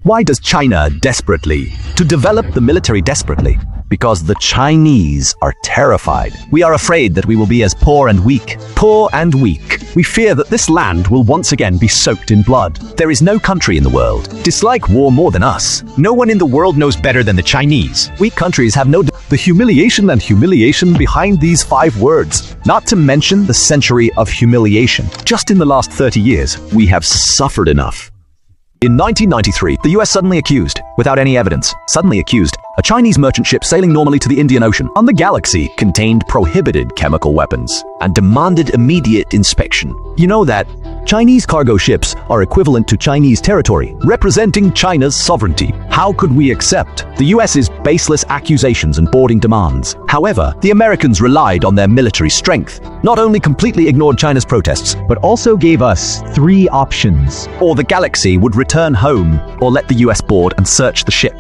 Why does China desperately to develop the military desperately? Because the Chinese are terrified. We are afraid that we will be as poor and weak. Poor and weak. We fear that this land will once again be soaked in blood. There is no country in the world dislike war more than us. No one in the world knows better than the Chinese. Weak countries have no the humiliation behind these 5 words. Not to mention the century of humiliation. Just in the last 30 years, we have suffered enough. In 1993, the US suddenly accused, without any evidence, a Chinese merchant ship sailing normally to the Indian Ocean on the Galaxy contained prohibited chemical weapons and demanded immediate inspection. You know that Chinese cargo ships are equivalent to Chinese territory, representing China's sovereignty. How could we accept the US's baseless accusations and boarding demands? However, the Americans relied on their military strength, not only completely ignored China's protests, but also gave us 3 options. Or the Galaxy would return home, or let the US board and search the ship,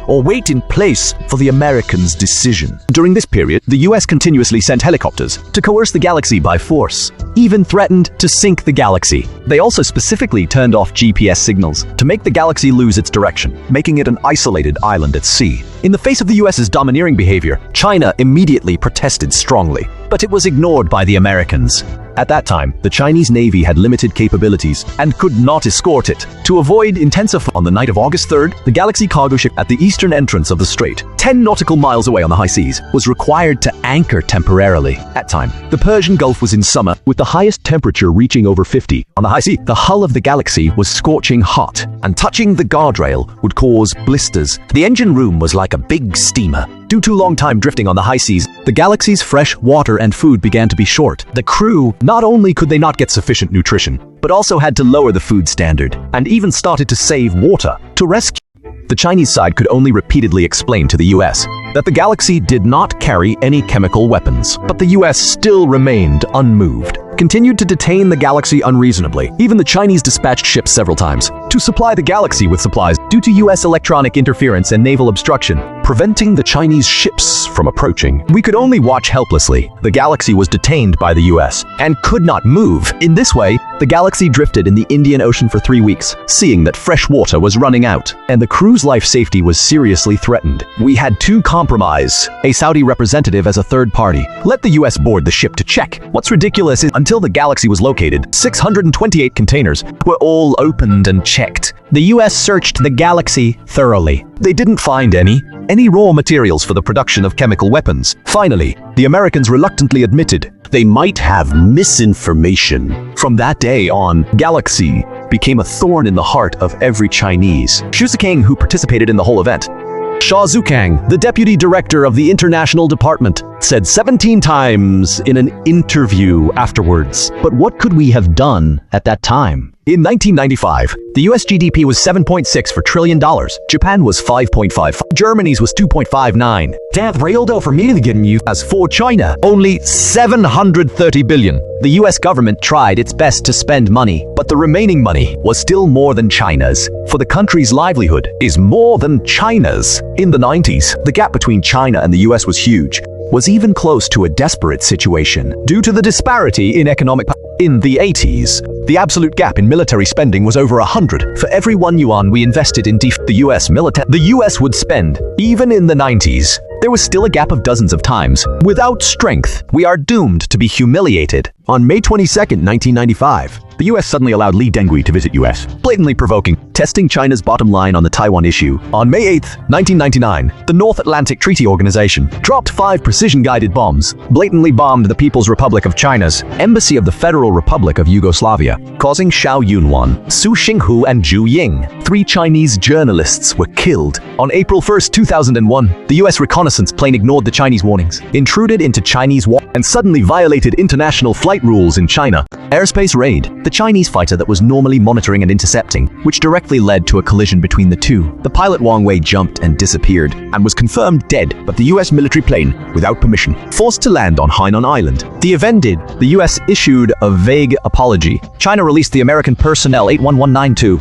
or wait in place for the Americans' decision. During this period, the US continuously sent helicopters to coerce the Galaxy by force, even threatened to sink the Galaxy. They also specifically turned off GPS signals to make the Galaxy lose its direction, making it an isolated island at sea. In the face of the US's domineering behavior, China immediately protested strongly, but it was ignored by the Americans. At that time, the Chinese Navy had limited capabilities and could not escort it. To avoid intensive on the night of August 3rd, the Galaxy cargo ship at the eastern entrance of the strait, 10 nautical miles away on the high seas, was required to anchor temporarily. At time, the Persian Gulf was in summer, with the highest temperature reaching over 50. On the high sea, the hull of the Galaxy was scorching hot, and touching the guardrail would cause blisters. The engine room was like a big steamer. Due to long time drifting on the high seas, the Galaxy's fresh water and food began to be short. The crew, not only could they not get sufficient nutrition, but also had to lower the food standard, and even started to save water to rescue. The Chinese side could only repeatedly explain to the US that the Galaxy did not carry any chemical weapons, but the US still remained unmoved, continued to detain the Galaxy unreasonably. Even the Chinese dispatched ships several times to supply the Galaxy with supplies due to US electronic interference and naval obstruction, preventing the Chinese ships from approaching. We could only watch helplessly. The Galaxy was detained by the US and could not move. In this way, the Galaxy drifted in the Indian Ocean for 3 weeks, seeing that fresh water was running out, and the crew's life safety was seriously threatened. We had to compromise, a Saudi representative as a third party. Let the US board the ship to check. What's ridiculous is until the Galaxy was located, 628 containers were all opened and checked. The US searched the Galaxy thoroughly. They didn't find any raw materials for the production of chemical weapons. Finally, the Americans reluctantly admitted they might have misinformation. From that day on, Galaxy became a thorn in the heart of every Chinese. Xu Zikang, who participated in the whole event, Xia Zukang, the deputy director of the international department, said 17 times in an interview afterwards. But what could we have done at that time? In 1995, the US GDP was $7.6 trillion. Japan was 5.5. Germany's was 2.59. Damn, Raildo for me to get you. As for China, only 730 billion. The US government tried its best to spend money, but the remaining money was still more than China's, for the country's livelihood is more than China's. In the 90s, the gap between China and the US was huge, was even close to a desperate situation due to the disparity in economic power. In the 80s, the absolute gap in military spending was over 100. For every 1 yuan we invested in the US military, the US would spend. Even in the 90s, there was still a gap of dozens of times. Without strength, we are doomed to be humiliated. On May 22nd, 1995, the US suddenly allowed Li Dengui to visit US, blatantly provoking, testing China's bottom line on the Taiwan issue. On May 8th, 1999, the North Atlantic Treaty Organization dropped 5 precision-guided bombs, blatantly bombed the People's Republic of China's Embassy of the Federal Republic of Yugoslavia, causing Xiao Yunwan, Su Xinghu, and Zhu Ying, 3 Chinese journalists, were killed. On April 1st, 2001, the US reconnaissance plane ignored the Chinese warnings, intruded into Chinese waters, and suddenly violated international flight rules in China. Airspace raid. The Chinese fighter that was normally monitoring and intercepting, which directly led to a collision between the two. The pilot Wang Wei jumped and disappeared, and was confirmed dead, but the US military plane, without permission, forced to land on Hainan Island. The event ended. The US issued a vague apology. China released the American personnel 81192.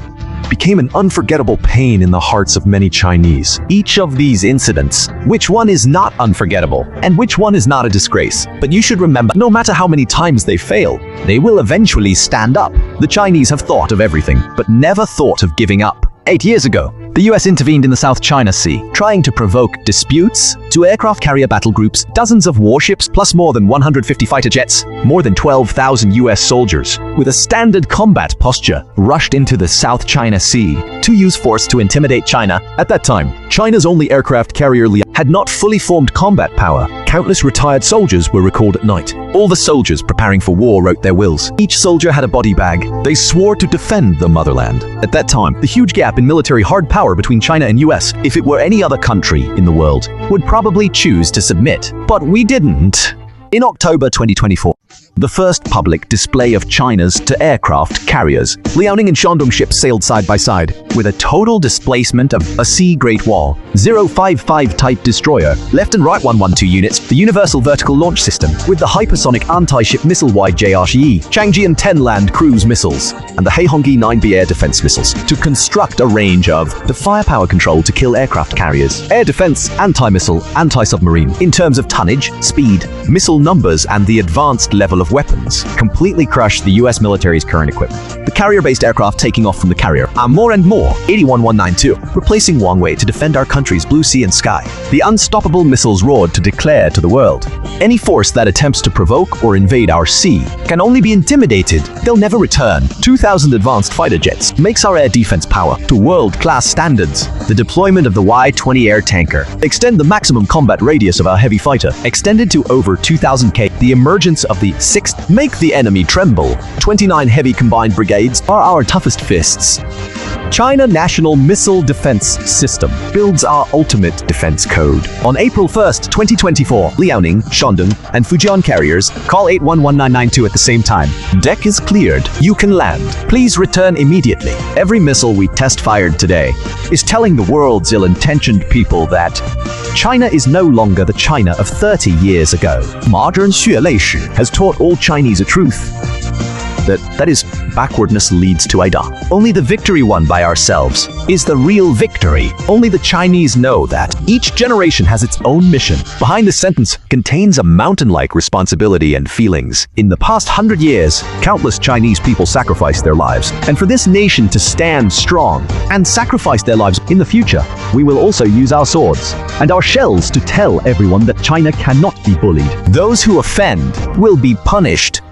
Became an unforgettable pain in the hearts of many Chinese. Each of these incidents, which one is not unforgettable, and which one is not a disgrace? But you should remember, no matter how many times they fail, they will eventually stand up. The Chinese have thought of everything, but never thought of giving up. 8 years ago, the US intervened in the South China Sea, trying to provoke disputes to aircraft carrier battle groups, dozens of warships, plus more than 150 fighter jets, more than 12,000 US soldiers, with a standard combat posture, rushed into the South China Sea to use force to intimidate China. At that time, China's only aircraft carrier Liaoning had not fully formed combat power. Countless retired soldiers were recalled at night. All the soldiers preparing for war wrote their wills. Each soldier had a body bag. They swore to defend the motherland. At that time, the huge gap in military hard power between China and US, if it were any other country in the world, would probably choose to submit. But we didn't. In October 2024, the first public display of China's to aircraft carriers, Liaoning and Shandong ships sailed side by side, with a total displacement of a Sea Great Wall, 055 type destroyer, left and right 112 units, the Universal Vertical Launch System, with the hypersonic anti-ship missile YJRE, Changjian 10 land cruise missiles, and the Haehongyi 9B air defense missiles, to construct a range of the firepower control to kill aircraft carriers, air defense, anti-missile, anti-submarine, in terms of tonnage, speed, missile numbers, and the advanced level of weapons, completely crushed the US military's current equipment. The carrier-based aircraft taking off from the carrier are more and more 81192, replacing Wangwei to defend our country's blue sea and sky. The unstoppable missiles roared to declare to the world, any force that attempts to provoke or invade our sea can only be intimidated, they'll never return. 2,000 advanced fighter jets makes our air defense power to world-class standards. The deployment of the Y-20 air tanker extend the maximum combat radius of our heavy fighter, extended to over 2,000 km. The emergence of the 6th make the enemy tremble. 29 heavy combined brigades are our toughest fists. China National Missile Defense System builds our ultimate defense code. On April 1st, 2024, Liaoning, Shandong, and Fujian carriers call 811992 at the same time. Deck is cleared. You can land. Please return immediately. Every missile we test-fired today is telling the world's ill-intentioned people that China is no longer the China of 30 years ago. Modern Xue Shi has taught all Chinese a truth. That is, backwardness leads to Ida. Only the victory won by ourselves is the real victory. Only the Chinese know that each generation has its own mission. Behind this sentence contains a mountain-like responsibility and feelings. In the past 100 years, countless Chinese people sacrificed their lives. And for this nation to stand strong and sacrifice their lives in the future, we will also use our swords and our shells to tell everyone that China cannot be bullied. Those who offend will be punished.